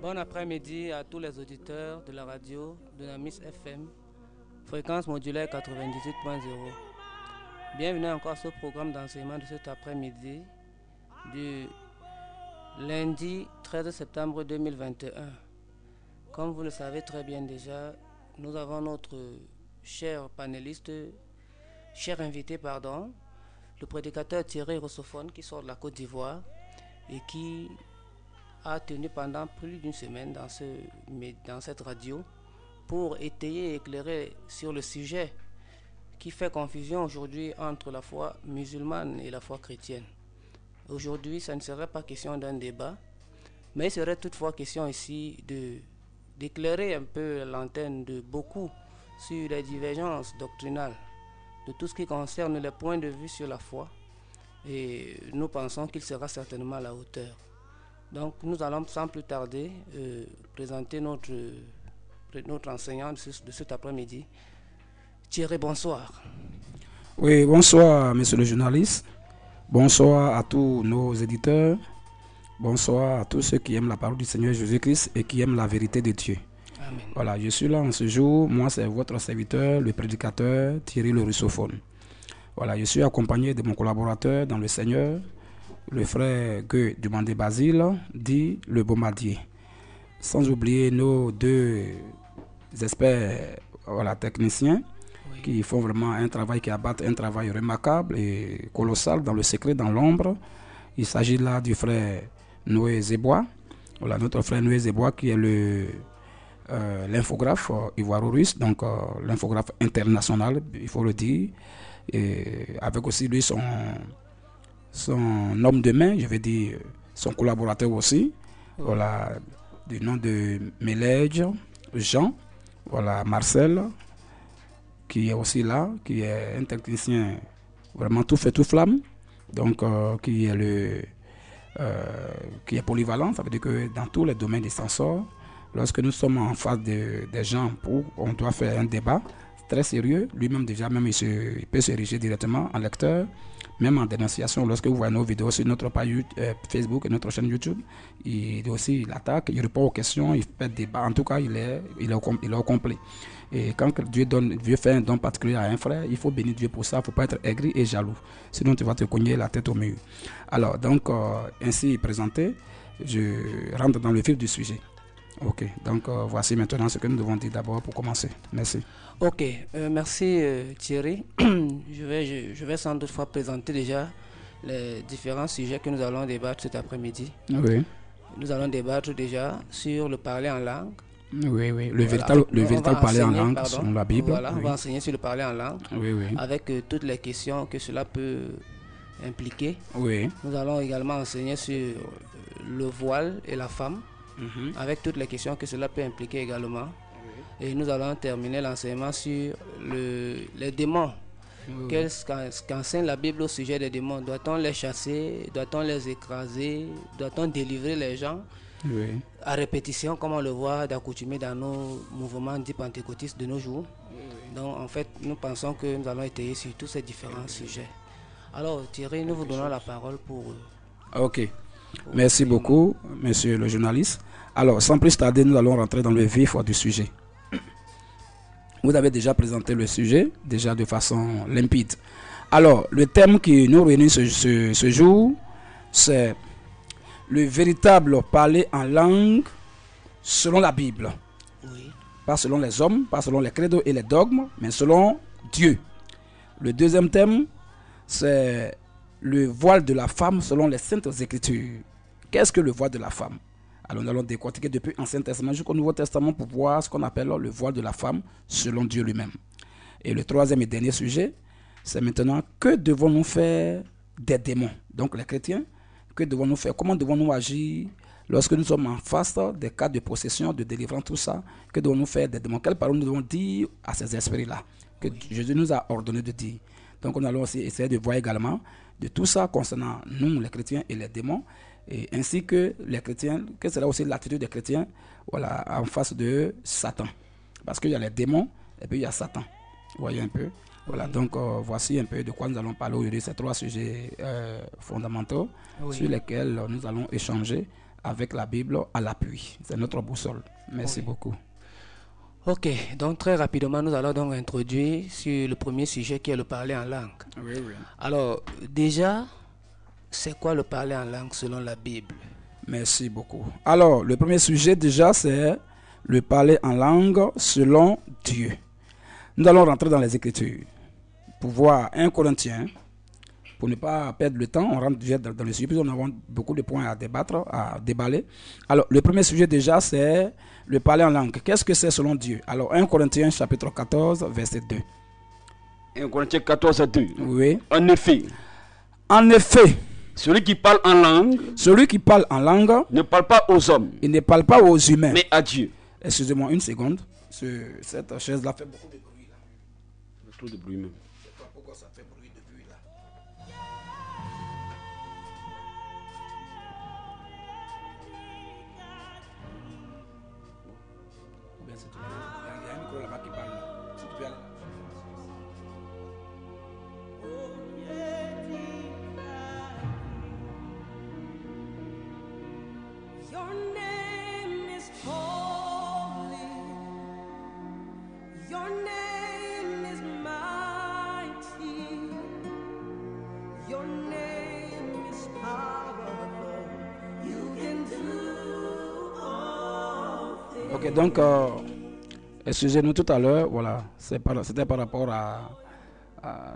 Bon après-midi à tous les auditeurs de la radio de la Miss FM, fréquence modulaire 98.0. Bienvenue encore à ce programme d'enseignement de cet après-midi du lundi 13 septembre 2021. Comme vous le savez très bien déjà, nous avons notre cher panéliste, cher invité, le prédicateur Thierry Russophone qui sort de la Côte d'Ivoire et qui a tenu pendant plus d'une semaine dans cette radio pour étayer et éclairer sur le sujet qui fait confusion aujourd'hui entre la foi musulmane et la foi chrétienne. Aujourd'hui, ça ne serait pas question d'un débat, mais il serait toutefois question ici d'éclairer un peu l'antenne de beaucoup sur les divergences doctrinales de tout ce qui concerne les points de vue sur la foi, et nous pensons qu'il sera certainement à la hauteur. Donc nous allons sans plus tarder présenter notre enseignant de cet après-midi. Thierry, bonsoir. Oui, bonsoir monsieur le journaliste, bonsoir à tous nos éditeurs, bonsoir à tous ceux qui aiment la parole du Seigneur Jésus-Christ et qui aiment la vérité de Dieu. Amen. Voilà, je suis là en ce jour, moi c'est votre serviteur, le prédicateur Thierry le Russophone. Voilà, je suis accompagné de mon collaborateur dans le Seigneur, le frère Gueux du Mandé Basile, dit le Bombardier. Sans oublier nos deux experts, voilà, techniciens, oui, qui font vraiment un travail, qui abattent un travail remarquable et colossal dans le secret, dans l'ombre. Il s'agit là du frère Noé Zebois, voilà, notre frère Noé Zebois qui est l'infographe ivoiro-russe, donc l'infographe international, il faut le dire, et avec aussi lui son homme de main, je vais dire son collaborateur aussi, oui, voilà, du nom de Méledge Jean, voilà, Marcel, qui est aussi là, qui est un technicien vraiment tout fait, tout flamme, donc qui est polyvalent, ça veut dire que dans tous les domaines des sensors, lorsque nous sommes en face des gens on doit faire un débat très sérieux, lui-même déjà, même il peut s'ériger directement en lecteur, même en dénonciation. Lorsque vous voyez nos vidéos sur notre page Facebook et notre chaîne YouTube, il attaque, il répond aux questions, il fait débat. En tout cas, il est au complet. Et quand Dieu fait un don particulier à un frère, il faut bénir Dieu pour ça. Il ne faut pas être aigri et jaloux. Sinon, tu vas te cogner la tête au mur. Alors, donc, ainsi présenté, je rentre dans le vif du sujet. Ok, donc voici maintenant ce que nous devons dire d'abord pour commencer. Merci. Ok, merci Thierry. Je vais sans doute présenter déjà les différents sujets que nous allons débattre cet après-midi. Oui. Nous allons débattre déjà sur le parler en langue. Oui, oui, le véritable parler en langue selon la Bible. Voilà, oui. On va enseigner sur le parler en langue, oui, oui, avec toutes les questions que cela peut impliquer. Oui. Nous allons également enseigner sur le voile et la femme, avec toutes les questions que cela peut impliquer également. Oui. Et nous allons terminer l'enseignement sur les démons. Oui. Qu'enseigne la Bible au sujet des démons? Doit-on les chasser? Doit-on les écraser? Doit-on délivrer les gens? Oui. À répétition, comme on le voit d'accoutumée dans nos mouvements dits pentecôtistes de nos jours. Oui. Donc en fait, nous pensons que nous allons étayer sur tous ces différents sujets. Alors Thierry, nous vous donnons la parole pour... Ok. Merci beaucoup, monsieur le journaliste. Alors, sans plus tarder, nous allons rentrer dans le vif du sujet. Vous avez déjà présenté le sujet, déjà de façon limpide. Alors, le thème qui nous réunit ce jour, c'est le véritable parler en langue selon la Bible. Oui. Pas selon les hommes, pas selon les credos et les dogmes, mais selon Dieu. Le deuxième thème, c'est le voile de la femme selon les Saintes Écritures. Qu'est-ce que le voile de la femme? Alors nous allons décortiquer depuis l'Ancien Testament jusqu'au Nouveau Testament pour voir ce qu'on appelle le voile de la femme selon Dieu lui-même. Et le troisième et dernier sujet, c'est maintenant que devons-nous faire des démons? Donc les chrétiens, que devons-nous faire? Comment devons-nous agir lorsque nous sommes en face des cas de possession, de délivrance, tout ça? Que devons-nous faire des démons? Quelles paroles nous devons dire à ces esprits-là que Jésus nous a ordonné de dire? Donc nous allons aussi essayer de voir également de tout ça concernant nous, les chrétiens et les démons, et ainsi que les chrétiens, que sera aussi l'attitude des chrétiens, voilà, en face de Satan. Parce qu'il y a les démons et puis il y a Satan. Vous voyez un peu? Voilà, donc voici un peu de quoi nous allons parler aujourd'hui, ces trois sujets fondamentaux sur lesquels nous allons échanger avec la Bible à l'appui. C'est notre boussole. Merci Oui. beaucoup. Ok, donc très rapidement, nous allons donc introduire sur le premier sujet qui est le parler en langue. Oui, oui. Alors, déjà, c'est quoi le parler en langue selon la Bible? Merci beaucoup. Alors, le premier sujet déjà, c'est le parler en langue selon Dieu. Nous allons rentrer dans les Écritures pour voir 1 Corinthiens. Pour ne pas perdre le temps, on rentre déjà dans le sujet, puisque nous avons beaucoup de points à débattre, à déballer. Alors, le premier sujet déjà, c'est le parler en langue. Qu'est-ce que c'est selon Dieu? Alors, 1 Corinthiens chapitre 14, verset 2. 1 Corinthiens 14, 2. Oui. En effet, Celui qui parle en langue qui parle en langue, ne parle pas aux hommes, il ne parle pas aux humains. mais à Dieu. Excusez-moi une seconde. Cette chaise-là fait beaucoup de bruit. Là. Trop de bruit même. Je sais pas pourquoi ça fait bruit depuis là. Ou bien c'est tout. Il y a un micro là-bas qui parle. Là. Si tu peux aller là. Your name is holy. Your name is mighty. Your name is powerful. You can do all things. Ok, donc, excusez-nous tout à l'heure. Voilà, c'était par rapport à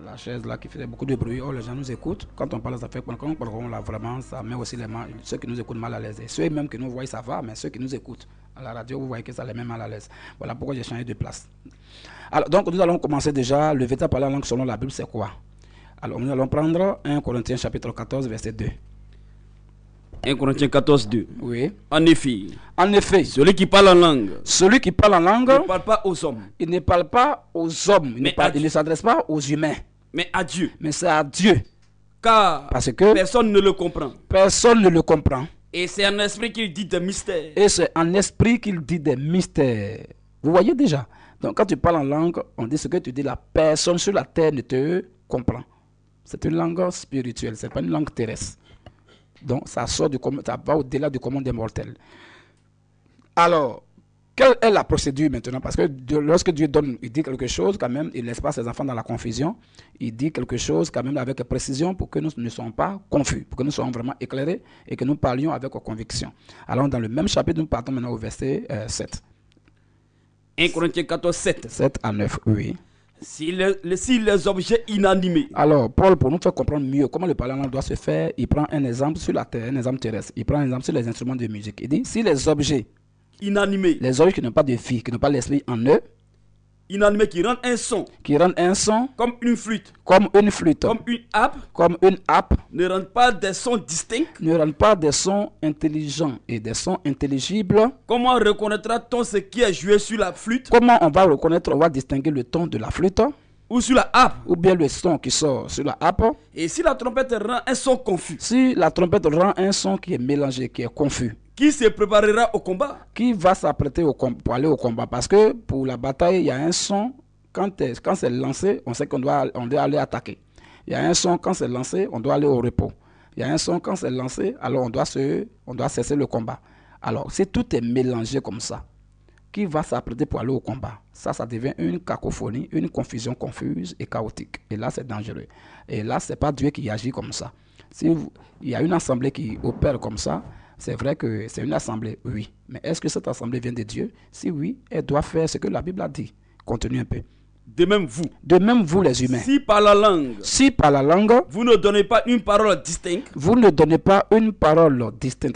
la chaise là qui faisait beaucoup de bruit. Oh, les gens nous écoutent. Quand on parle, ça fait quand on parle là, vraiment, ça met aussi les mains, ceux qui nous écoutent mal à l'aise. Et ceux même qui nous voient, ça va, mais ceux qui nous écoutent à la radio, vous voyez que ça les met mal à l'aise. Voilà pourquoi j'ai changé de place. Alors, donc, nous allons commencer déjà. Le véritable parler en langue selon la Bible, c'est quoi? Alors, nous allons prendre 1 Corinthiens chapitre 14, verset 2. 1 Corinthiens 14, 2. Oui. En effet, celui qui parle en langue celui qui parle en langue, ne parle pas aux hommes, il ne parle pas aux hommes, Mais il ne s'adresse pas aux humains, mais à Dieu. mais c'est à Dieu. Car Parce que personne ne le comprend. personne ne le comprend. Et c'est un esprit qui dit des mystères. Et c'est en esprit qu'il dit des mystères. Vous voyez déjà. Donc quand tu parles en langue, on dit ce que tu dis, la personne sur la terre ne te comprend. C'est une langue spirituelle, ce n'est pas une langue terrestre. Donc ça sort ça va au-delà du commun des mortels. Alors, quelle est la procédure maintenant? Parce que lorsque Dieu donne, il dit quelque chose, quand même, il ne laisse pas ses enfants dans la confusion. Il dit quelque chose quand même avec précision pour que nous ne soyons pas confus, pour que nous soyons vraiment éclairés et que nous parlions avec conviction. Alors dans le même chapitre, nous partons maintenant au verset 7. 1 Corinthiens 14, 7. 7 à 9, oui. Si les objets inanimés Alors, Paul, pour nous faire comprendre mieux comment le parler en langue doit se faire, il prend un exemple sur la terre, un exemple terrestre. Il prend un exemple sur les instruments de musique. Il dit, si les objets qui n'ont pas de vie, qui n'ont pas l'esprit en eux, inanimés qui rendent un son, comme une flûte, comme une harpe, ne rendent pas des sons distincts, ne rendent pas des sons intelligents et des sons intelligibles. Comment reconnaîtra-t-on ce qui est joué sur la flûte? Comment on va reconnaître, on va distinguer le ton de la flûte ou sur la harpe, ou bien le son qui sort sur la harpe? Et si la trompette rend un son confus, si la trompette rend un son qui est mélangé, qui est confus, qui se préparera au combat? Qui va s'apprêter pour aller au combat? Parce que pour la bataille, il y a un son. Quand c'est lancé, on sait qu'on doit aller attaquer. Il y a un son, quand c'est lancé, on doit aller au repos. Il y a un son, quand c'est lancé, alors on doit cesser le combat. Alors, si tout est mélangé comme ça, qui va s'apprêter pour aller au combat? Ça devient une cacophonie, une confusion confuse et chaotique. Et là, c'est dangereux. Et là, ce n'est pas Dieu qui agit comme ça. Il y a une assemblée qui opère comme ça, c'est vrai que c'est une assemblée, oui. Mais est-ce que cette assemblée vient de Dieu? Si oui, elle doit faire ce que la Bible a dit. Continue un peu. De même vous les humains. Si par la langue, vous ne donnez pas une parole distincte,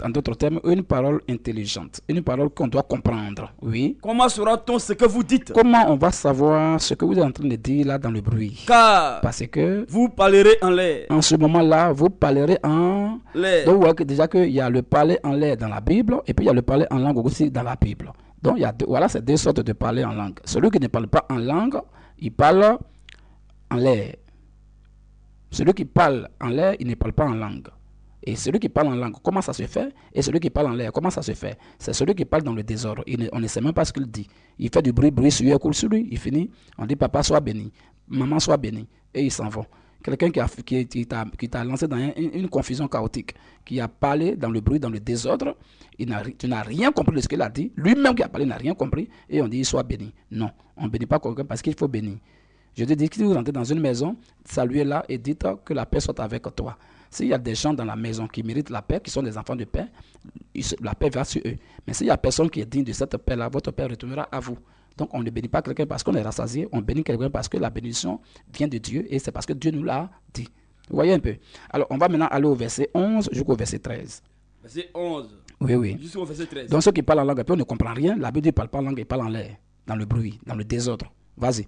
en d'autres termes, une parole intelligente, une parole qu'on doit comprendre, oui. Comment saura-t-on ce que vous dites? Comment on va savoir ce que vous êtes en train de dire là dans le bruit? Parce que vous parlerez en l'air. En ce moment-là, vous parlerez en l'air. Donc vous voyez que déjà qu'il y a le parler en l'air dans la Bible et puis il y a le parler en langue aussi dans la Bible. Donc voilà, c'est deux sortes de parler en langue. Celui qui ne parle pas en langue, il parle en l'air. Celui qui parle en l'air, il ne parle pas en langue. Et celui qui parle en langue, comment ça se fait? Et celui qui parle en l'air, comment ça se fait? C'est celui qui parle dans le désordre. On ne sait même pas ce qu'il dit. Il fait du bruit sur lui, il coule sur lui. Il finit, on dit papa sois béni, maman sois béni. Et ils s'en vont. quelqu'un qui t'a lancé dans une confusion chaotique, qui a parlé dans le bruit, dans le désordre, tu n'as rien compris de ce qu'il a dit, lui-même qui a parlé n'a rien compris, et on dit il soit béni. Non, on ne bénit pas quelqu'un parce qu'il faut bénir. Je te dis que si vous rentrez dans une maison, saluez-la et dites que la paix soit avec toi. S'il y a des gens dans la maison qui méritent la paix, qui sont des enfants de paix, la paix va sur eux. Mais s'il y a personne qui est digne de cette paix-là, votre paix retournera à vous. Donc on ne bénit pas quelqu'un parce qu'on est rassasié, on bénit quelqu'un parce que la bénédiction vient de Dieu et c'est parce que Dieu nous l'a dit. Vous voyez un peu? Alors on va maintenant aller au verset 11 jusqu'au verset 13. Verset 11. Oui. Jusqu'au verset 13. Donc ceux qui parlent en langue, on ne comprend rien. La Bible ne parle pas en langue, ils parlent en l'air, dans le bruit, dans le désordre. Vas-y.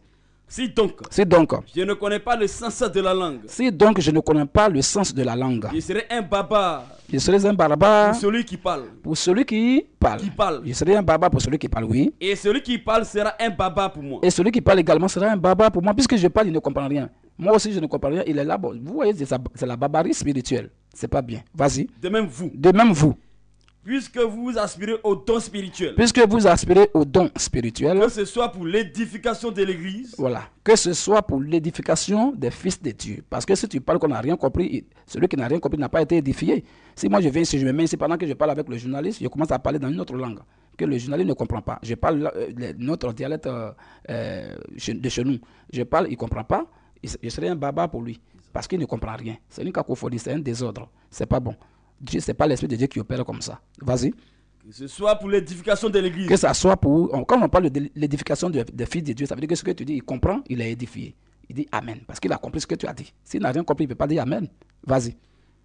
Si donc, je ne connais pas le sens de la langue. Si donc je ne connais pas le sens de la langue. Je serai un barbare. Je serai un barbare. Pour celui qui parle. Pour celui qui parle. Je serai un barbare pour celui qui parle, oui. Et celui qui parle sera un barbare pour moi. Et celui qui parle également sera un barbare pour moi. Puisque je parle, il ne comprend rien. Moi aussi, je ne comprends rien. Il est là. Bon, vous voyez, c'est la barbarie spirituelle. C'est pas bien. Vas-y. De même vous. De même vous. Puisque vous aspirez au don spirituel. Puisque vous aspirez au don spirituel. Que ce soit pour l'édification de l'église. Voilà. Que ce soit pour l'édification des fils de Dieu. Parce que si tu parles qu'on n'a rien compris, celui qui n'a rien compris n'a pas été édifié. Si moi je viens ici, je me mets ici, pendant que je parle avec le journaliste, je commence à parler dans une autre langue que le journaliste ne comprend pas. Je parle notre dialecte de chez nous. Je parle, il ne comprend pas. Je serai un barbare pour lui. Parce qu'il ne comprend rien. C'est une cacophonie, c'est un désordre. C'est pas bon. Dieu, c'est pas l'Esprit de Dieu qui opère comme ça. Vas-y. Que ce soit pour l'édification de l'église. Que ça soit pour... Quand on parle de l'édification des fils de Dieu, ça veut dire que ce que tu dis, il comprend, il est édifié. Il dit Amen. Parce qu'il a compris ce que tu as dit. S'il n'a rien compris, il ne peut pas dire Amen. Vas-y.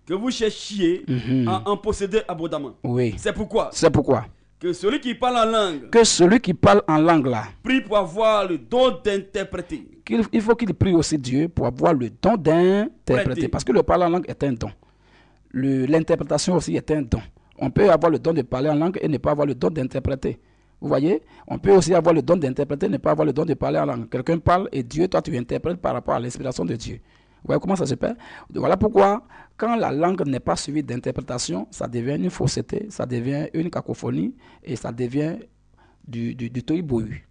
Que vous cherchiez à en posséder abondamment. Oui. C'est pourquoi. Que celui qui parle en langue. Que celui qui parle en langue là. Prie pour avoir le don d'interpréter. Il faut qu'il prie aussi Dieu pour avoir le don d'interpréter. Parce que le parler en langue est un don. L'interprétation aussi est un don. On peut avoir le don de parler en langue et ne pas avoir le don d'interpréter. Vous voyez? On peut aussi avoir le don d'interpréter et ne pas avoir le don de parler en langue. Quelqu'un parle et Dieu, toi, tu interprètes par rapport à l'inspiration de Dieu. Vous voyez comment ça se fait? Voilà pourquoi, quand la langue n'est pas suivie d'interprétation, ça devient une fausseté, ça devient une cacophonie et ça devient du tohu-bohu,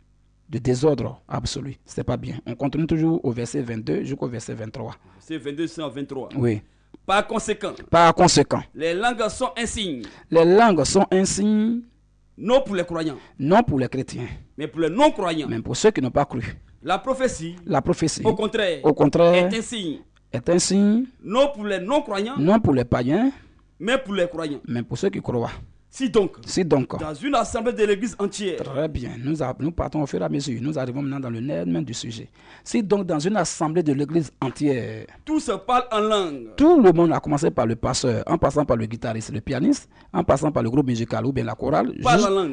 du désordre absolu. C'est pas bien. On continue toujours au verset 22 jusqu'au verset 23. Verset 22 à 23. Oui. Par conséquent, les langues sont un signe. Les langues sont un signe. Non pour les croyants. Non pour les chrétiens. Mais pour les non-croyants. Même pour ceux qui n'ont pas cru. La prophétie. Au contraire. Est un signe. Est un signe. Non pour les non-croyants. Non pour les païens. Mais pour les croyants. Même pour ceux qui croient. Si donc, dans une assemblée de l'église entière. Très bien, nous partons au fur et à mesure. Nous arrivons maintenant dans le nerf même du sujet. Si donc dans une assemblée de l'église entière, tout se parle en langue. Tout le monde, a commencé par le pasteur, en passant par le guitariste, le pianiste, en passant par le groupe musical ou bien la chorale,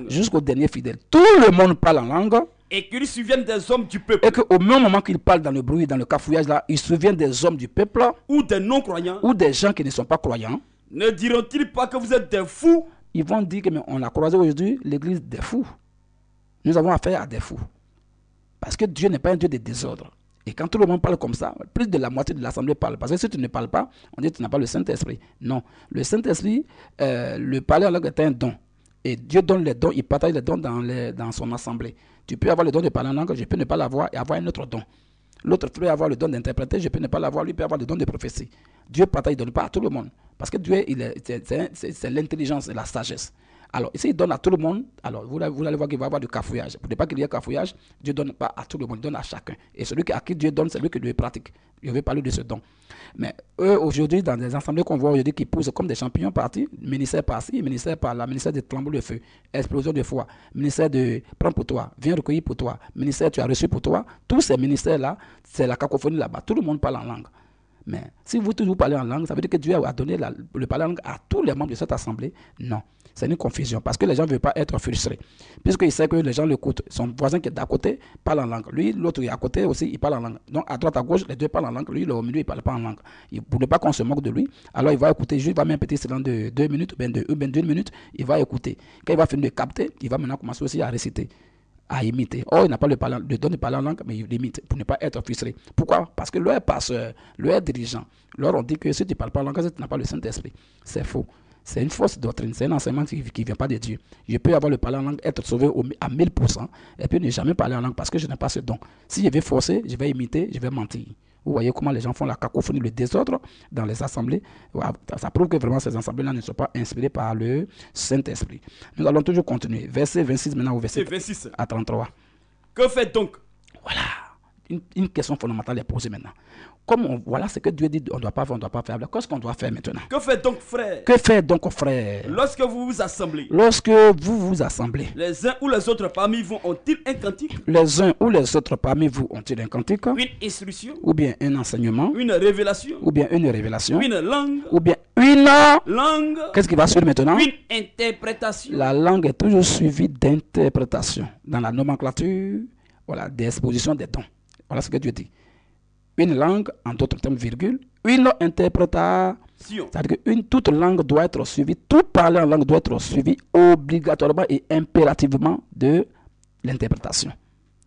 jusqu'au dernier fidèle. Tout le monde parle en langue. Et qu'ils se souviennent des hommes du peuple. Et qu'au même moment qu'ils parlent dans le bruit, dans le cafouillage là, ils se souviennent des hommes du peuple. Ou des non-croyants. Ou des gens qui ne sont pas croyants. Ne diront-ils pas que vous êtes des fous? Ils vont dire qu'on a croisé aujourd'hui l'église des fous. Nous avons affaire à des fous. Parce que Dieu n'est pas un Dieu de désordre. Et quand tout le monde parle comme ça, plus de la moitié de l'assemblée parle. Parce que si tu ne parles pas, on dit que tu n'as pas le Saint-Esprit. Non. Le Saint-Esprit, le parler en langue est un don. Et Dieu donne les dons, il partage les dons dans son assemblée. Tu peux avoir le don de parler en langue, je peux ne pas l'avoir et avoir un autre don. L'autre peut avoir le don d'interpréter, je peux ne pas l'avoir, lui peut avoir le don de prophétie. Dieu partage, il ne donne pas à tout le monde. Parce que Dieu, c'est l'intelligence et la sagesse. Alors, ici, il donne à tout le monde. Alors, vous allez voir qu'il va y avoir du cafouillage. Pour ne pas qu'il y ait cafouillage, Dieu ne donne pas à tout le monde, il donne à chacun. Et celui à qui Dieu donne, c'est lui qui le pratique. Je vais parler de ce don. Mais eux, aujourd'hui, dans des assemblées qu'on voit aujourd'hui qui poussent comme des champignons partis, ministère par-ci, ministère par-là, ministère de flambeau de feu, explosion de foi, ministère de prends pour toi, viens recueillir pour toi, ministère tu as reçu pour toi, tous ces ministères-là, c'est la cacophonie là-bas. Tout le monde parle en langue. Mais si vous toujours parlez en langue, ça veut dire que Dieu a donné le parler en langue à tous les membres de cette assemblée? Non. C'est une confusion parce que les gens ne veulent pas être frustrés. Puisqu'ils savent que les gens l'écoutent. Son voisin qui est d'à côté parle en langue. Lui, l'autre qui est à côté aussi, il parle en langue. Donc à droite, à gauche, les deux parlent en langue. Lui, au milieu, il ne parle pas en langue. Pour ne pas qu'on se moque de lui, alors il va écouter. Juste, il va mettre un petit silence de 2 minutes, ou bien 2 minutes, il va écouter. Quand il va finir de capter, il va maintenant commencer aussi à réciter, à imiter. Or, il n'a pas le don de parler en langue, mais il imite pour ne pas être frustré. Pourquoi? Parce que leur pasteur, leur dirigeant, leur ont dit que si tu ne parles pas en langue, tu n'as pas le Saint-Esprit. C'est faux. C'est une fausse doctrine, c'est un enseignement qui ne vient pas de Dieu. Je peux avoir le parler en langue, être sauvé à 1000%, et puis ne jamais parler en langue parce que je n'ai pas ce don. Si je vais forcer, je vais imiter, je vais mentir. Vous voyez comment les gens font la cacophonie, le désordre dans les assemblées. Ça prouve que vraiment ces assemblées-là ne sont pas inspirées par le Saint-Esprit. Nous allons toujours continuer. Verset 26 maintenant au verset 26 à 33. Que fait donc? Voilà. Une question fondamentale est posée maintenant. Voilà ce que Dieu dit, on ne doit pas faire. Qu'est-ce qu'on doit faire maintenant? Que fait donc, frère? Que fait donc, frère? Lorsque vous vous assemblez. Lorsque vous vous assemblez. Les uns ou les autres parmi vous ont-ils un cantique? Les uns ou les autres parmi vous ont-ils un cantique? Une instruction? Ou bien un enseignement? Une révélation? Ou bien une révélation? Une langue? Ou bien une langue? Qu'est-ce qui va suivre maintenant? Une interprétation? La langue est toujours suivie d'interprétation. Dans la nomenclature, voilà, des expositions des dons. Voilà ce que Dieu dit. Une langue, en d'autres termes, virgule, une interprétation. C'est-à-dire que toute langue doit être suivie, tout parler en langue doit être suivi obligatoirement et impérativement de l'interprétation.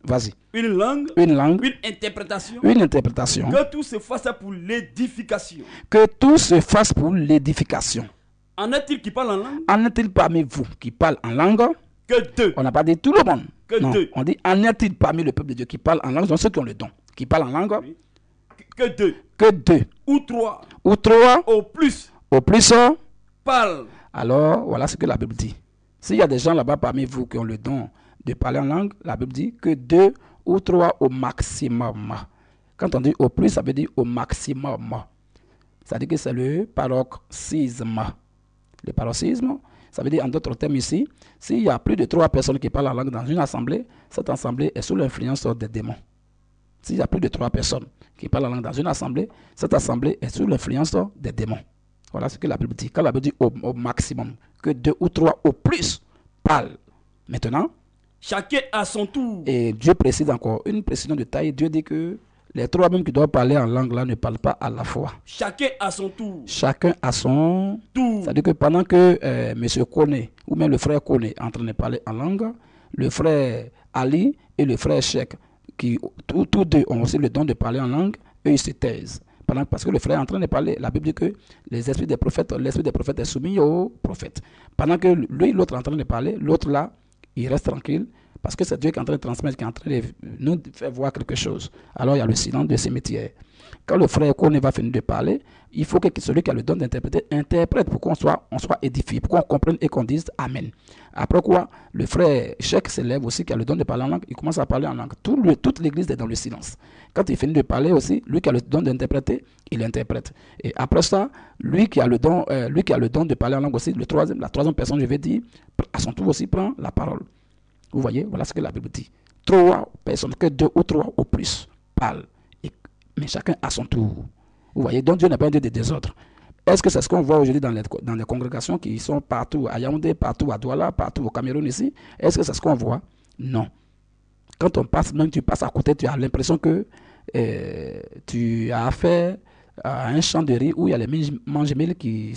Vas-y. Une langue, une interprétation. Une interprétation. Que tout se fasse pour l'édification. Que tout se fasse pour l'édification. En est-il qui parle en langue? En est-il parmi vous qui parle en langue? Que deux. On n'a pas dit tout le monde. Que non. deux. On dit en est-il parmi le peuple de Dieu qui parle en langue? Donc ceux qui ont le don, qui parlent en langue. Oui. Que deux. Que deux. Ou trois. Ou trois. Au plus. Au plus. Parle. Alors, voilà ce que la Bible dit. S'il y a des gens là-bas parmi vous qui ont le don de parler en langue, la Bible dit que 2 ou 3 au maximum. Quand on dit au plus, ça veut dire au maximum. Ça veut dire que c'est le paroxysme. Le paroxysme, ça veut dire en d'autres termes ici, s'il y a plus de 3 personnes qui parlent en langue dans une assemblée, cette assemblée est sous l'influence des démons. S'il y a plus de 3 personnes qui parlent en langue dans une assemblée, cette assemblée est sous l'influence des démons. Voilà ce que la Bible dit. Quand la Bible dit au maximum, que 2 ou 3 au plus parlent. Maintenant, chacun à son tour. Et Dieu précise encore, une précision de taille, Dieu dit que les 3 même qui doivent parler en langue là ne parlent pas à la fois. Chacun à son tour. Chacun à son tour. C'est-à-dire que pendant que monsieur Kone, ou même le frère Kone est en train de parler en langue, le frère Ali et le frère Sheikh, qui tous deux ont aussi le don de parler en langue, eux ils se taisent. Parce que le frère est en train de parler, la Bible dit que l'esprit des prophètes est soumis aux prophètes. Pendant que lui, l'autre est en train de parler, l'autre là, il reste tranquille, parce que c'est Dieu qui est en train de transmettre, qui est en train de nous faire voir quelque chose. Alors il y a le silence de ces métiers. Quand le frère Kone va finir de parler, il faut que celui qui a le don d'interpréter interprète pour qu'on soit édifié, pour qu'on comprenne et qu'on dise Amen. Après quoi, le frère Cheikh s'élève aussi, qui a le don de parler en langue, il commence à parler en langue. Toute l'église est dans le silence. Quand il finit de parler aussi, lui qui a le don d'interpréter, il interprète. Et après ça, lui qui a le don de parler en langue aussi, la troisième personne, je vais dire, à son tour aussi prend la parole. Vous voyez, voilà ce que la Bible dit. 3 personnes, que 2 ou 3 au plus parlent. Mais chacun à son tour. Vous voyez, donc Dieu n'est pas un Dieu de désordre. Est-ce que c'est ce qu'on voit aujourd'hui dans les congrégations qui sont partout à Yaoundé, partout à Douala, partout au Cameroun ici? Est-ce que c'est ce qu'on voit? Non. Quand on passe, même tu passes à côté, tu as l'impression que tu as affaire à un champ de riz où il y a les mangemelles qui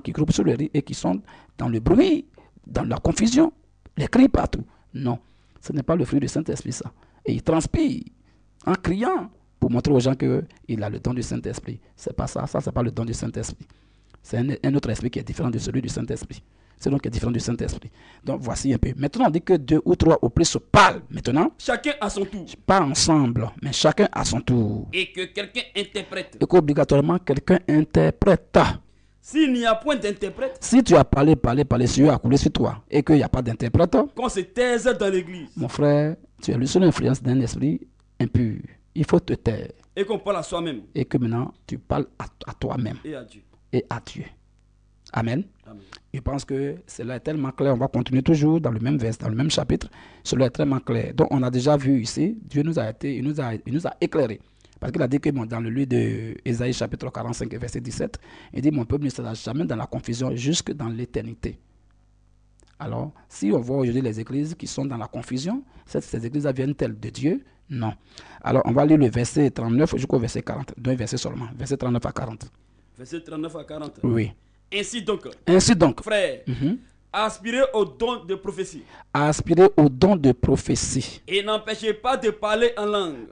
groupent sur le riz et qui sont dans le bruit, dans la confusion, les cris partout. Non, ce n'est pas le fruit du Saint-Esprit ça. Et il transpire en criant pour montrer aux gens qu'il a le don du Saint-Esprit. C'est pas ça, c'est pas le don du Saint-Esprit. C'est un autre esprit qui est différent de celui du Saint-Esprit. C'est donc qui est différent du Saint-Esprit. Donc voici un peu. Maintenant on dit que 2 ou 3 au plus se parlent. Maintenant, chacun à son tour. Pas ensemble, mais chacun à son tour. Et que quelqu'un interprète. Et qu'obligatoirement quelqu'un interprète. S'il n'y a point d'interprète. Si tu as parlé, Dieu a coulé sur toi et qu'il n'y a pas d'interprète. Qu'on se taise dans l'église. Mon frère, tu es sous l'influence d'un esprit impur. Il faut te taire. Et qu'on parle à soi-même. Et que maintenant, tu parles à toi-même. Et à Dieu. Et à Dieu. Amen. Amen. Je pense que cela est tellement clair. On va continuer toujours dans le même verset, dans le même chapitre. Cela est tellement clair. Donc, on a déjà vu ici, Dieu nous a éclairé. Parce qu'il a dit que dans le livre de Ésaïe chapitre 45, verset 17, il dit, mon peuple ne sera jamais dans la confusion jusque dans l'éternité. Alors, si on voit aujourd'hui les églises qui sont dans la confusion, ces églises viennent-elles de Dieu? Non. Alors, on va lire le verset 39 jusqu'au verset 40. 2 versets seulement. Verset 39 à 40. Verset 39 à 40. Oui. Ainsi donc, frère, aspirez au don de prophétie. Aspirez au don de prophétie. Et n'empêchez pas de parler en langue.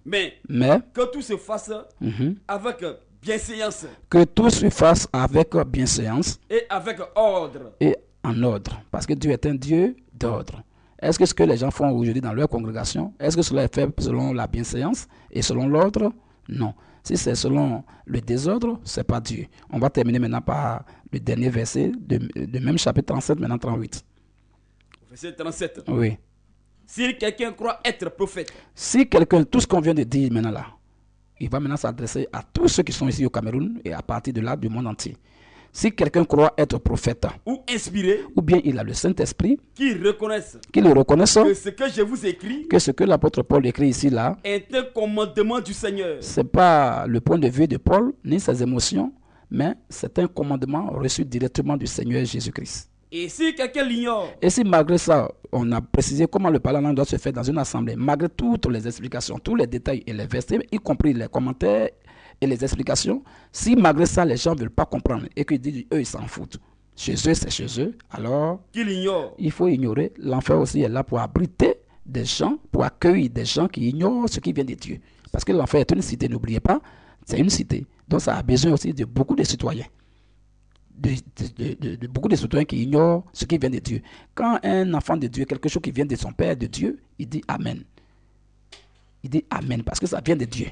Mais que tout se fasse avec bienséance. Que tout se fasse avec bienséance. Et avec ordre. Et en ordre. Parce que Dieu est un Dieu d'ordre. Est-ce que ce que les gens font aujourd'hui dans leur congrégation, est-ce que cela est fait selon la bienséance et selon l'ordre? Non. Si c'est selon le désordre, ce n'est pas Dieu. On va terminer maintenant par le dernier verset de même chapitre 37, maintenant 38. Verset 37. Oui. Si quelqu'un croit être prophète. Si quelqu'un, tout ce qu'on vient de dire maintenant là, il va maintenant s'adresser à tous ceux qui sont ici au Cameroun et à partir de là du monde entier. Si quelqu'un croit être prophète ou inspiré, ou bien il a le Saint-Esprit, qu'il reconnaisse que ce que je vous écris, que ce que l'apôtre Paul écrit ici là, est un commandement du Seigneur. Ce n'est pas le point de vue de Paul ni ses émotions, mais c'est un commandement reçu directement du Seigneur Jésus-Christ. Et si quelqu'un l'ignore, et si malgré ça, on a précisé comment le parler en langue doit se faire dans une assemblée, malgré toutes les explications, tous les détails et les versets, y compris les commentaires et les explications, si malgré ça les gens ne veulent pas comprendre et qu'ils disent eux ils s'en foutent, chez eux c'est chez eux, alors qu'il ignore. Il faut ignorer. L'enfer aussi est là pour abriter des gens, pour accueillir des gens qui ignorent ce qui vient de Dieu. Parce que l'enfer est une cité, n'oubliez pas, c'est une cité. Donc ça a besoin aussi de beaucoup de citoyens. De beaucoup de citoyens qui ignorent ce qui vient de Dieu. Quand un enfant de Dieu, quelque chose qui vient de son Père, de Dieu, il dit Amen. Il dit Amen parce que ça vient de Dieu.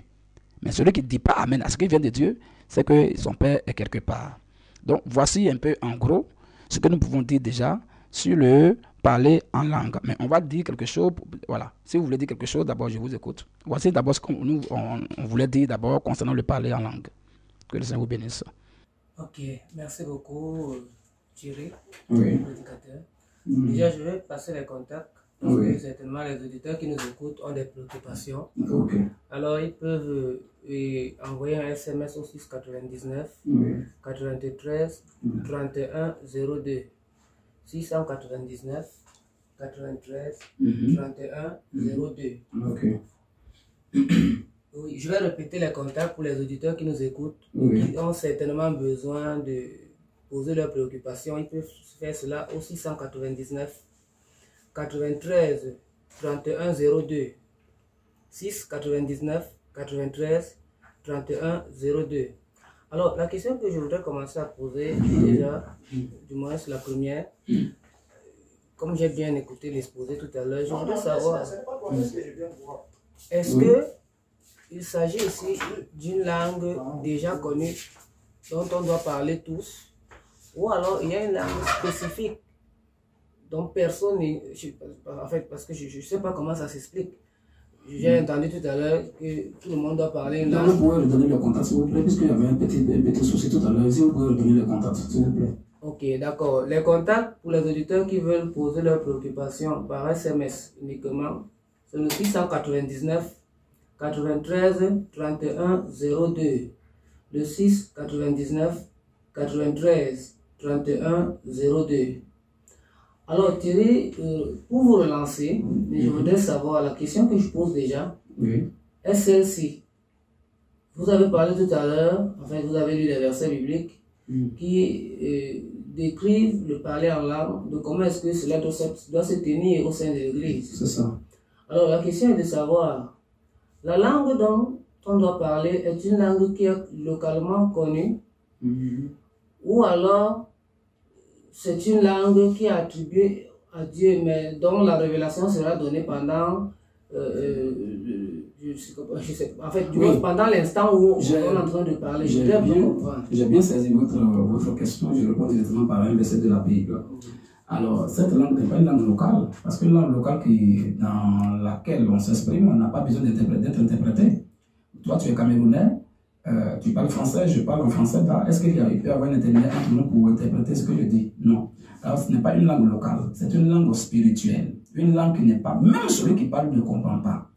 Mais celui qui ne dit pas Amen à ce qui vient de Dieu, c'est que son Père est quelque part. Donc voici un peu en gros ce que nous pouvons dire déjà sur le parler en langue. Mais on va dire quelque chose, voilà. Si vous voulez dire quelque chose, d'abord je vous écoute. Voici d'abord ce qu'on on voulait dire d'abord concernant le parler en langue. Que le Seigneur vous bénisse. Ok, merci beaucoup Thierry, Oui. prédicateur. Déjà je vais passer les contacts. Parce que certainement les auditeurs qui nous écoutent ont des préoccupations. Alors ils peuvent envoyer un SMS au 699 93 31 02. 699 93 31 02. Oui, je vais répéter les contacts pour les auditeurs qui nous écoutent, qui ont certainement besoin de poser leurs préoccupations. Ils peuvent faire cela au 699 93 31 02. 699 93 31 02. Alors, la question que je voudrais commencer à poser, déjà, du moins c'est la première, comme j'ai bien écouté l'exposé tout à l'heure, je voudrais savoir, est-ce que il s'agit ici d'une langue déjà connue dont on doit parler tous, ou alors il y a une langue spécifique dont personne n'est... En fait, parce que je ne sais pas comment ça s'explique. J'ai entendu tout à l'heure que tout le monde doit parler une langue. Vous pouvez redonner le contact, s'il vous plaît, puisqu'il y avait un petit souci tout à l'heure. Si vous pouvez redonner le contact, s'il vous plaît. Ok, d'accord. Les contacts pour les auditeurs qui veulent poser leurs préoccupations par SMS uniquement, c'est le 699 93 31 02. Le 6 99 93 31 02. Alors Thierry, pour vous relancer, je voudrais savoir, la question que je pose déjà, est celle-ci. Vous avez parlé tout à l'heure, enfin vous avez lu les versets bibliques qui décrivent le parler en langue, de comment est-ce que cela doit se tenir au sein de l'Église. C'est ça. Alors la question est de savoir, la langue dont on doit parler est une langue qui est localement connue, ou alors c'est une langue qui est attribuée à Dieu, mais dont la révélation sera donnée pendant, en fait, pendant l'instant où on est en train de parler. J'ai bien saisi votre question, je réponds directement par un verset de la Bible. Alors, cette langue n'est pas une langue locale, parce que une langue locale dans laquelle on s'exprime, on n'a pas besoin d'être interprété. Toi, tu es camerounais, tu parles français, je parle en français, est-ce qu'il peut y avoir un intermédiaire entre nous pour interpréter ce que je dis? Non. Alors, ce n'est pas une langue locale, c'est une langue spirituelle. Une langue qui n'est pas, même celui qui parle ne comprend pas.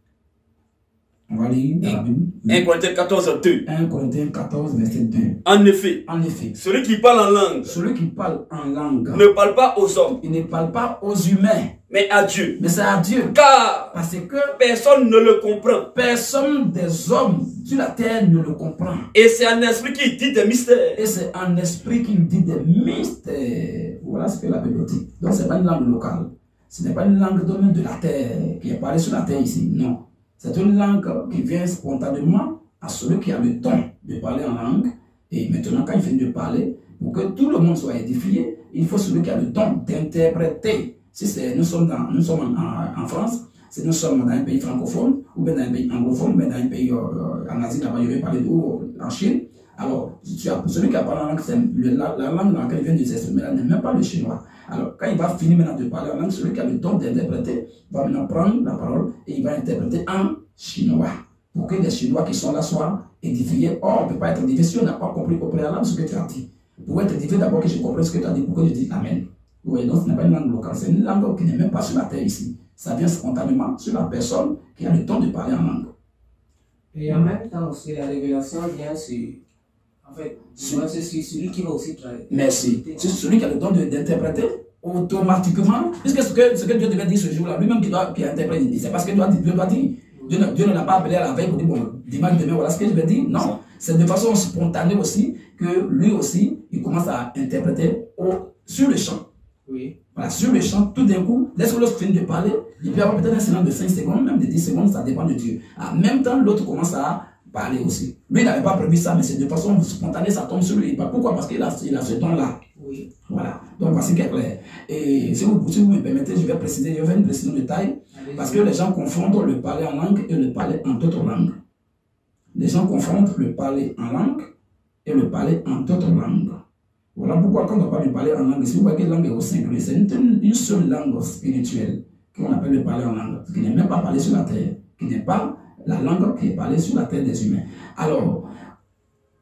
On va lire dans la Bible. 1 Corinthiens 14, 2. 1 Corinthiens 14, verset 2. En effet, celui qui parle en langue ne parle pas aux hommes. Il ne parle pas aux humains. Mais à Dieu. Mais c'est à Dieu. Car parce que personne ne le comprend. Personne des hommes sur la terre ne le comprend. Et c'est un esprit qui dit des mystères. Et c'est un esprit qui dit des mystères. Voilà ce que la Bible dit. Donc ce n'est pas une langue locale. Ce n'est pas une langue domaine de la terre qui est parlée sur la terre ici. Non. C'est une langue qui vient spontanément à celui qui a le don de parler en langue. Et maintenant, quand il finit de parler, pour que tout le monde soit édifié, il faut celui qui a le don d'interpréter Si nous sommes en France, si nous sommes dans un pays francophone, ou bien dans un pays anglophone, ou bien dans un pays en Asie, là-bas, je vais parler ou en Chine, alors celui qui a parlé en langue, la langue dans laquelle il vient de s'exprimer là n'est même pas le chinois. Alors quand il va finir maintenant de parler en langue, celui qui a le don d'interpréter va maintenant prendre la parole et il va interpréter en chinois. Pour que les Chinois qui sont là soient édifiés. Or, on ne peut pas être édifié si on n'a pas compris au préalable ce que tu as dit. Pour être édifié, d'abord que je comprenne ce que tu as dit, pour que je dise Amen. Vous voyez, donc ce n'est pas une langue locale, c'est une langue qui n'est même pas sur la terre ici. Ça vient spontanément sur la personne qui a le temps de parler en langue. Et en même temps aussi, la révélation vient sur... En fait, c'est celui qui va aussi travailler. Merci. C'est celui qui a le don d'interpréter automatiquement. Puisque ce que Dieu devait dire ce jour-là, lui-même qui interprète, c'est parce que Dieu doit dire. Dieu ne l'a pas appelé à la veille pour dire, bon, dimanche demain, voilà ce que je vais dire. Non, c'est de façon spontanée aussi que lui aussi, il commence à interpréter sur le champ. Oui. Voilà, sur le champ, tout d'un coup, laisse-le finir de parler, il peut y avoir peut-être un silence de 5 secondes, même de 10 secondes, ça dépend de Dieu. En même temps, l'autre commence à parler aussi. Lui, il n'avait pas prévu ça, mais c'est de façon spontanée, ça tombe sur lui. Pourquoi? Parce qu'il a ce don-là. Oui. Voilà. Donc, voici qui est clair. Et si vous me permettez, je vais préciser, je vais faire une précision de taille, parce que les gens confondent le parler en langue et le parler en d'autres langues. Les gens confondent le parler en langue et le parler en d'autres langues. Voilà pourquoi quand on parle de parler en langue, si vous voyez que langue est au singulier, c'est une seule langue spirituelle qu'on appelle le parler en langue, qui n'est même pas parlé sur la terre, qui n'est pas la langue qui est parlée sur la terre des humains. Alors,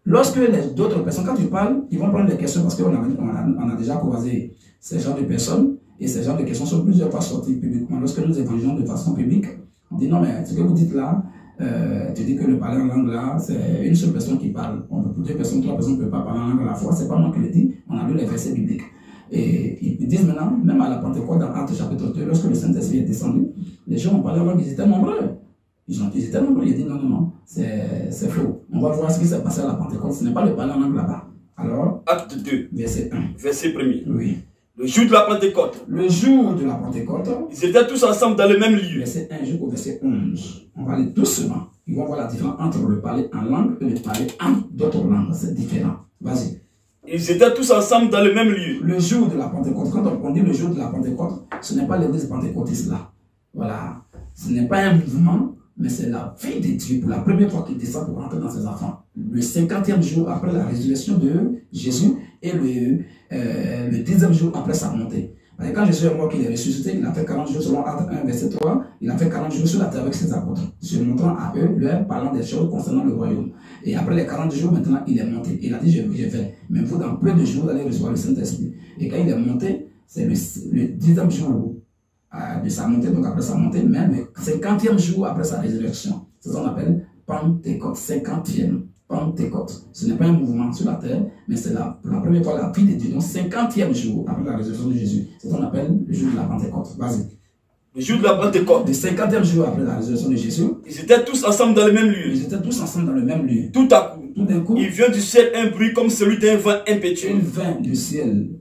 lorsque d'autres personnes, quand tu parles, ils vont prendre des questions parce qu'on a déjà croisé ces genres de personnes et ces genres de questions sont plusieurs fois sorties publiquement. Lorsque nous évangélisons de façon publique, on dit non, mais ce que vous dites là, tu dis que le parler en langue là, c'est une seule personne qui parle. Deux personnes, trois personnes ne peuvent pas parler en langue à la fois. C'est pas moi qui le dis, on a lu les versets bibliques. Et ils disent maintenant, même à la Pentecôte, dans Actes chapitre 2, lorsque le Saint-Esprit est descendu, les gens ont parlé en langue, ils étaient nombreux. Ils étaient nombreux, ils ont dit non, c'est faux. On va voir ce qui s'est passé à la Pentecôte, ce n'est pas le parler en langue là-bas. Alors, Acte 2, verset 1. Verset 1er. Oui. Le jour de la Pentecôte. Le jour de la Pentecôte. Ils étaient tous ensemble dans le même lieu. Verset 1 jusqu'au verset 11. On va aller doucement. Ils vont voir la différence entre le parler en langue et le parler en d'autres langues. C'est différent. Vas-y. Ils étaient tous ensemble dans le même lieu. Le jour de la Pentecôte. Quand on dit le jour de la Pentecôte, ce n'est pas l'église pentecôtiste là. Voilà. Ce n'est pas un mouvement, mais c'est la vie de Dieu pour la première fois qu'il descend pour rentrer dans ses enfants. Le 50e jour après la résurrection de Jésus et le 10e jour après sa montée. Et quand Jésus est mort, qu'il est ressuscité, il a fait 40 jours selon Acte 1, verset 3. Il a fait 40 jours sur la terre avec ses apôtres, se montrant à eux, leur parlant des choses concernant le royaume. Et après les 40 jours, maintenant, il est monté. Il a dit, je vais. Mais vous, dans peu de jours, vous allez recevoir le Saint-Esprit. Et quand il est monté, c'est le 10e jour de sa montée, donc après sa montée, même le 50e jour après sa résurrection. C'est ce qu'on appelle Pentecôte, 50e. Pentecôte. Ce n'est pas un mouvement sur la terre, mais c'est pour la première fois la vie de Dieu. Donc 50e jour après la résurrection de Jésus. C'est ce qu'on appelle le jour de la Pentecôte. Vas-y. Le jour de la Pentecôte. Le 50e jour après la résurrection de Jésus. Ils étaient tous ensemble dans le même lieu. Ils étaient tous ensemble dans le même lieu. Tout à coup. Tout d'un coup. Il vient du ciel un bruit comme celui d'un vent impétueux. Il vient du ciel.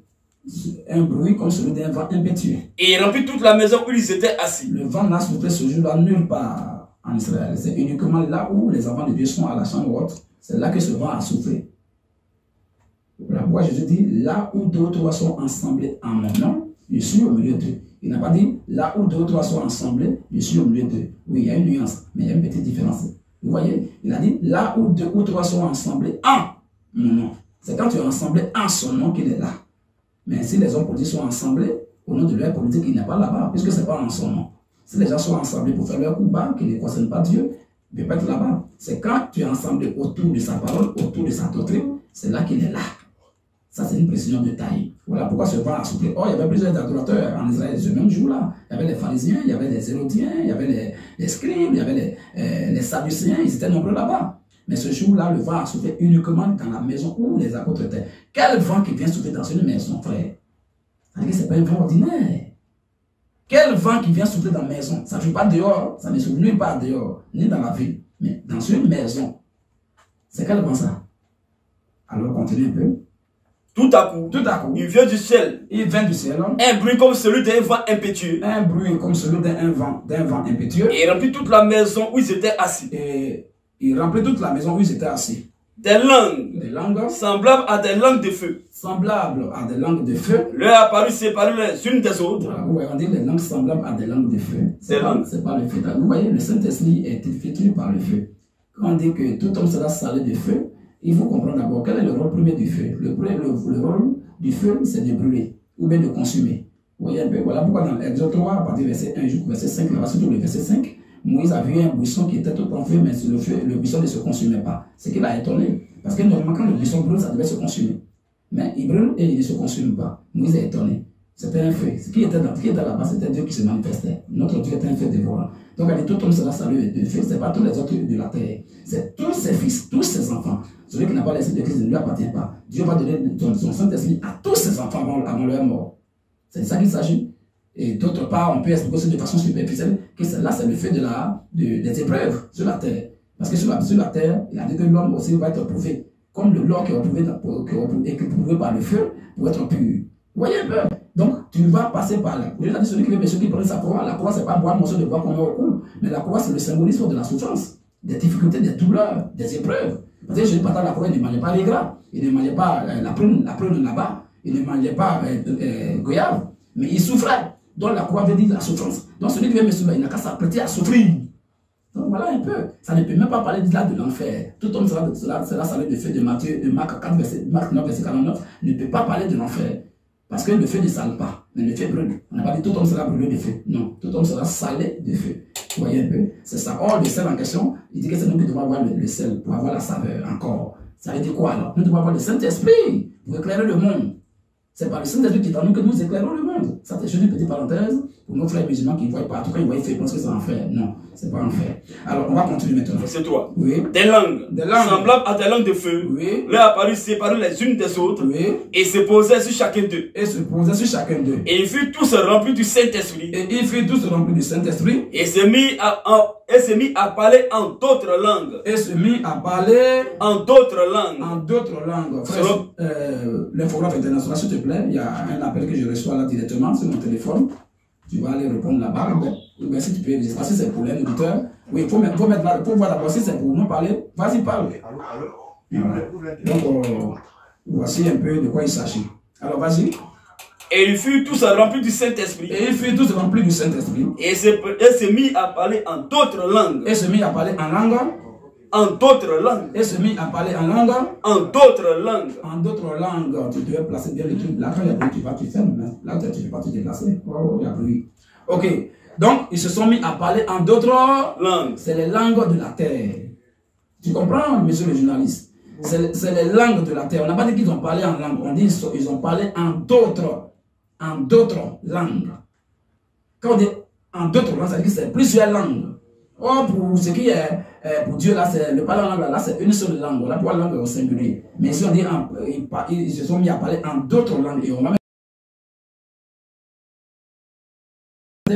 Un bruit comme celui d'un vent impétueux. Et il remplit toute la maison où ils étaient assis. Le vent n'a soufflé ce jour-là nulle part en Israël. C'est uniquement là où les enfants de Dieu sont à la chambre haute. C'est là que ce vent a soufflé. Voilà pourquoi Jésus dit, là où deux ou trois sont ensemblés en mon nom, je suis au milieu d'eux. Il n'a pas dit, là où deux ou trois sont ensemblés, je suis au milieu d'eux. Oui, il y a une nuance, mais il y a une petite différence. Vous voyez, il a dit, là où deux ou trois sont ensemblés en mon nom. C'est quand tu es ensemblé en son nom qu'il est là. Mais si les hommes politiques sont ensemblés, au nom de leur politique, il n'est pas là-bas, puisque ce n'est pas en son nom. Si les gens sont ensemblés pour faire leur coup bas, qui ne concerne pas Dieu, il ne peut pas être là-bas. C'est quand tu es ensemble autour de sa parole, autour de sa doctrine, c'est là qu'il est là. Ça, c'est une précision de taille. Voilà pourquoi ce vent a soufflé. Oh, il y avait plusieurs adorateurs en Israël ce même jour-là. Il y avait les pharisiens, il y avait les hérodiens, il y avait les scribes, il y avait les sadducéens, ils étaient nombreux là-bas. Mais ce jour-là, le vent a soufflé uniquement dans la maison où les apôtres étaient. Quel vent qui vient souffler dans une maison, frère? Ça ce n'est pas un vent ordinaire. Quel vent qui vient souffler dans la maison? Ça ne joue pas dehors, ça ne souffle nulle part dehors, ni dans la ville, mais dans une maison. C'est quel vent ça? Alors continue un peu. Tout à coup, il vient du ciel. Il vient du ciel. Un bruit comme celui d'un vent impétueux. Un bruit comme celui d'un vent impétueux. Et il remplit toute la maison où ils étaient assis. Et il remplit toute la maison où ils étaient assis. des langues semblables à des langues de feu. Semblables à des langues de feu. Leur apparu séparées les unes des autres. Voilà, vous voyez, on dit les langues semblables à des langues de feu. C'est pas le feu. Vous voyez, le Saint-Esprit est effectué par le feu. Quand on dit que tout homme sera salé de feu, il faut comprendre d'abord quel est le rôle premier du feu. Le rôle du feu, c'est de brûler ou bien de consumer. Vous voyez un peu, voilà pourquoi dans l'Exode 3, à partir du verset 1 jusqu'au verset 5, là-bas, surtout le verset 5, Moïse a vu un buisson qui était tout en feu, mais sur le buisson ne se consumait pas. Ce qui l'a étonné. Parce que normalement, quand le buisson brûle, ça devait se consumer. Mais il brûle et il ne se consume pas. Moïse est étonné. C'était un feu. Ce qui était là-bas, c'était Dieu qui se manifestait. Notre Dieu était un feu dévorant. Donc, elle dit, tout homme sera salué de feu. Ce n'est pas tous les autres de la terre. C'est tous ses fils, tous ses enfants. Celui qui n'a pas laissé de Christ ne lui appartient pas. Dieu va donner son Saint-Esprit à tous ses enfants avant leur mort. C'est de ça qu'il s'agit. Et d'autre part, on peut expliquer aussi de façon superficielle que là, c'est le feu des épreuves sur la terre. Parce que sur la terre, il a dit que l'homme aussi va être prouvé. Comme le l'or qui est éprouvé par le feu pour être pur. Vous voyez un peu? Donc, tu vas passer par là. Je l'ai dit, celui qui veut, mais celui qui prend sa croix, la croix, c'est pas boire un morceau de bois qu'on met au cou. Mais la croix, c'est le symbolisme de la souffrance, des difficultés, des douleurs, des épreuves. Parce que Jésus, pendant la croix, il ne mangeait pas les gras. Il ne mangeait pas la prune là-bas. Il ne mangeait pas goyave. Mais il souffrait. Donc la croix veut dire la souffrance. Donc celui qui veut me sauver, il n'a qu'à s'apprêter à souffrir. Donc voilà un peu. Ça ne peut même pas parler de l'enfer. Tout homme sera salé de feu de Marc 9, verset 49, ne peut pas parler de l'enfer. Parce que le feu ne sale pas, mais le feu brûle. On n'a pas dit tout homme sera brûlé de feu. Non, tout homme sera salé de feu. Vous voyez un peu? C'est ça. Or, le sel en question, il dit que c'est nous qui devons avoir le sel pour avoir la saveur encore. Ça veut dire quoi alors? Nous devons avoir le Saint-Esprit pour éclairer le monde. C'est par le Saint-Esprit qui est en nous que nous éclairons le monde. Ça, c'est juste une petite parenthèse pour nos frères musulmans qui ne voient pas. En tout cas, ils voient fait, ils pensent que c'est enfer. Non, c'est pas enfer. Alors, on va continuer maintenant. C'est toi. Oui. Des langues semblables à des langues de feu. Oui. Leur apparu séparées les unes des autres. Oui. Et se posaient sur chacun d'eux. Et se posaient sur chacun d'eux. Et ils furent tous remplis du Saint-Esprit. Et ils furent tous remplis du Saint-Esprit. Et se mit à parler en d'autres langues. Et se mit à parler en d'autres langues. En d'autres langues. Frère, l'infographe international, s'il te plaît, il y a un appel que je reçois là directement sur mon téléphone. Tu vas aller répondre là-bas. Ben, si tu peux, je sais pas si c'est pour un auditeur. Oui, il faut mettre là, pour voir d'abord si c'est pour nous parler. Vas-y, parle. Voilà. Donc, voici un peu de quoi il s'agit. Alors, vas-y. Et ils furent tous remplis du Saint-Esprit. Et ils furent tous remplis du Saint-Esprit. Et se mit à parler en d'autres langues. Et se mit à parler en langue. En d'autres langues. Et se mit à parler en langue. En d'autres langues. En d'autres langues. Tu devais placer bien le truc. Là, quand il y a bruit, tu fermes. Là, tu ne fais pas te déplacer. Oh, il y a bruit. Ok. Donc, ils se sont mis à parler en d'autres langues. C'est les langues de la terre. Tu comprends, monsieur le journaliste? C'est les langues de la terre. On n'a pas dit qu'ils ont parlé en langue. On dit qu'ils ont parlé en d'autres langues. Quand on dit en d'autres langues, ça veut dire que c'est plusieurs langues. Or, pour ce qui est, pour Dieu, là, c'est le parler en langue, là, c'est une seule langue. On a trois langues au singulier. Mais ici, on dit, ils se sont mis à parler en d'autres langues. Et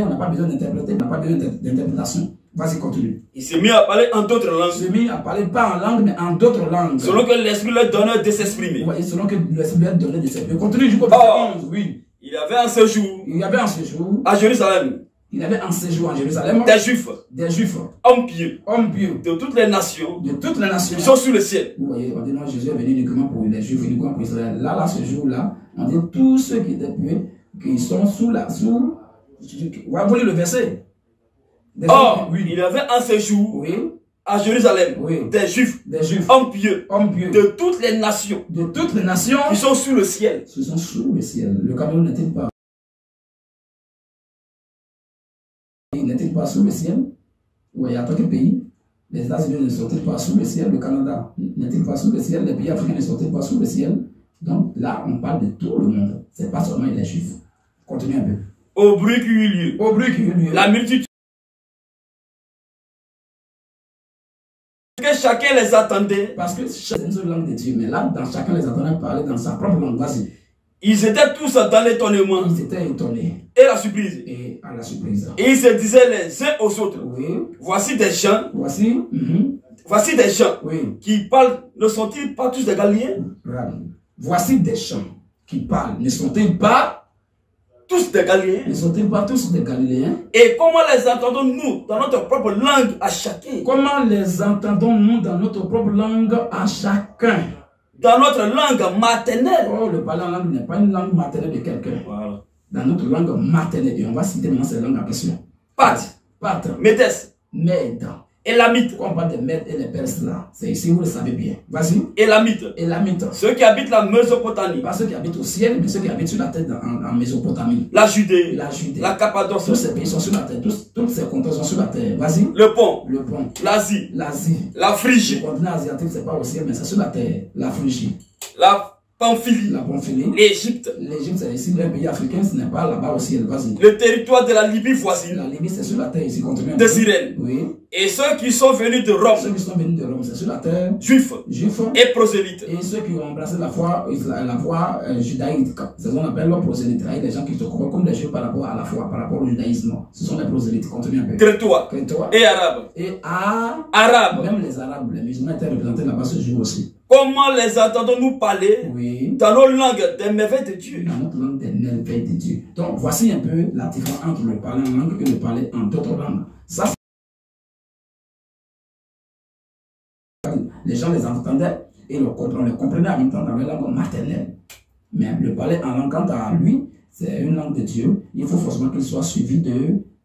on n'a pas besoin d'interpréter, on n'a pas besoin d'interprétation. Vas-y, continue. Il s'est mis à parler en d'autres langues. Il s'est mis à parler pas en langue, mais en d'autres langues. Selon que l'Esprit leur donnait de s'exprimer. Oui, selon que l'Esprit leur donnait de s'exprimer. Continue jusqu'au verset 11, oui. Il y avait un séjour. Il y avait un séjour. À Jérusalem. Il y avait un séjour à Jérusalem. Des Juifs. Des Juifs. Hommes pieux. Hommes pieux. De toutes les nations. De toutes les nations. Ils sont sous le ciel. Vous voyez, on dit non, Jésus est venu uniquement pour les Juifs, uniquement pour Israël. Là, ce jour-là, on dit tous ceux qui étaient pieux, qui sont sous. On va vous lire le verset. Or, oui. Il y avait un séjour. Oui. À Jérusalem, oui. Des Juifs, hommes pieux, de toutes les nations, qui sont sous le ciel. Qui sont sous le ciel. Le Cameroun n'est-il pas? N'est-il pas sous le ciel? Oui, à quel pays? Les États-Unis ne sont-ils pas sous le ciel? Le Canada n'est-il pas sous le ciel? Les pays africains ne sont-ils pas sous le ciel? Donc là, on parle de tout le monde. Ce n'est pas seulement les Juifs. Continue un peu. Au bruit qui eut lieu. Au bruit qui eut lieu. La multitude. Que chacun les attendait. Parce que c'est une seule langue de Dieu. Mais là, chacun les attendait parler dans sa propre langue. Vas-y. Ils étaient tous dans l'étonnement. Ils étaient étonnés. Et la surprise. Et à la surprise. Et ils se disaient les uns aux autres. Oui. Voici des gens. Voici. Voici des gens. Oui. Qui parlent. Ne sont-ils pas tous des Galiléens? Voici des gens qui parlent. Ne sont-ils pas tous des Galiléens? Ne sont-ils pas tous des Galiléens? Et comment les entendons-nous dans notre propre langue à chacun? Comment les entendons-nous dans notre propre langue à chacun? Dans notre langue maternelle. Oh, le parler en langue n'est pas une langue maternelle de quelqu'un. Voilà. Dans notre langue maternelle, et on va citer maintenant ces langues en question. Pat, Médès, Mède. Élamite. Quand on parle des Mèdes et les Perses là, c'est ici, vous le savez bien. Vas-y. Élamite. Élamite. Ceux qui habitent la Mésopotamie. Pas ceux qui habitent au ciel, mais ceux qui habitent sur la terre en Mésopotamie. La Judée. La Judée. La Cappadoce. Tous ces pays sont sur la terre. Toutes ces cantons sont sur la terre. Vas-y. Le pont. Le pont. L'Asie. L'Asie. La Phrygie. Le continent asiatique, c'est pas au ciel, mais c'est sur la terre. La Phrygie. La Pamphylie. La Pamphylie. L'Égypte. L'Égypte, c'est ici, un pays africain, ce n'est pas là-bas au ciel. Vas-y. Le territoire de la Libye voisine. La Libye, c'est sur la terre ici, continue. De Cyrène. Oui. Et ceux qui sont venus de Rome. Ceux qui sont venus de Rome, c'est sur la terre. Juifs. Juifs. Et prosélytes. Et ceux qui ont embrassé la foi judaïque. C'est ce qu'on appelle les prosélytes. Il y a des gens qui se comportent comme des Juifs par rapport à la foi, par rapport au judaïsme. Ce sont les prosélytes. Continue un peu. Crétois. Et Arabes. Et Arabes. Même les Arabes, les musulmans étaient représentés là-bas ce jour aussi. Comment les entendons-nous parler? Oui. Dans nos langues des merveilles de Dieu. Dans notre langue des merveilles de Dieu. Donc, voici un peu la différence entre le parler en langue et le parler en d'autres langues. Ça, les gens les entendaient et le comprenaient en même temps dans leur langue maternelle. Mais le parler en langue, quant à lui, c'est une langue de Dieu. Il faut forcément qu'il soit suivi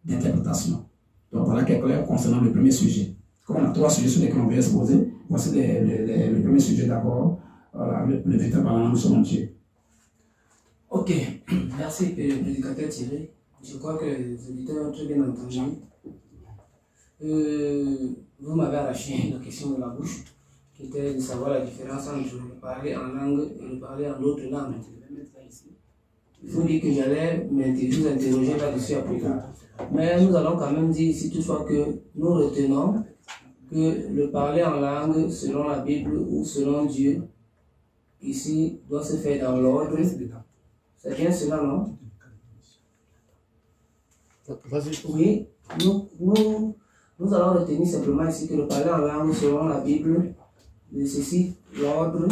d'interprétation. Donc, voilà quelque chose concernant le premier sujet. Comme on a 3 sujets sur lesquels on va se poser, voici le premier sujet d'abord. Voilà, le véritable parlant nous selon Dieu. Ok, merci prédicateur Thierry. Je crois que les auditeurs ont très bien entendu. Vous m'avez arraché la question de la bouche, qui était de savoir la différence entre le parler en langue et le parler en d'autres langues. Il faut dire que j'allais vous interroger là-dessus à propos. Mais nous allons quand même dire ici toutefois que nous retenons que le parler en langue selon la Bible ou selon Dieu, ici, doit se faire dans l'ordre. C'est bien cela, non? Oui, nous allons retenir simplement ici que le parler en langue selon la Bible nécessite l'ordre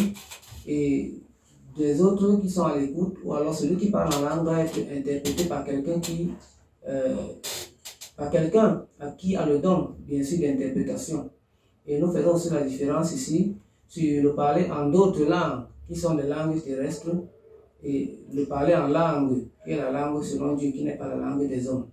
et des autres qui sont à l'écoute, ou alors celui qui parle en langue doit être interprété par quelqu'un à qui a le don, bien sûr, d'interprétation. Et nous faisons aussi la différence ici sur le parler en d'autres langues, qui sont des langues terrestres, et le parler en langue, qui est la langue selon Dieu, qui n'est pas la langue des hommes.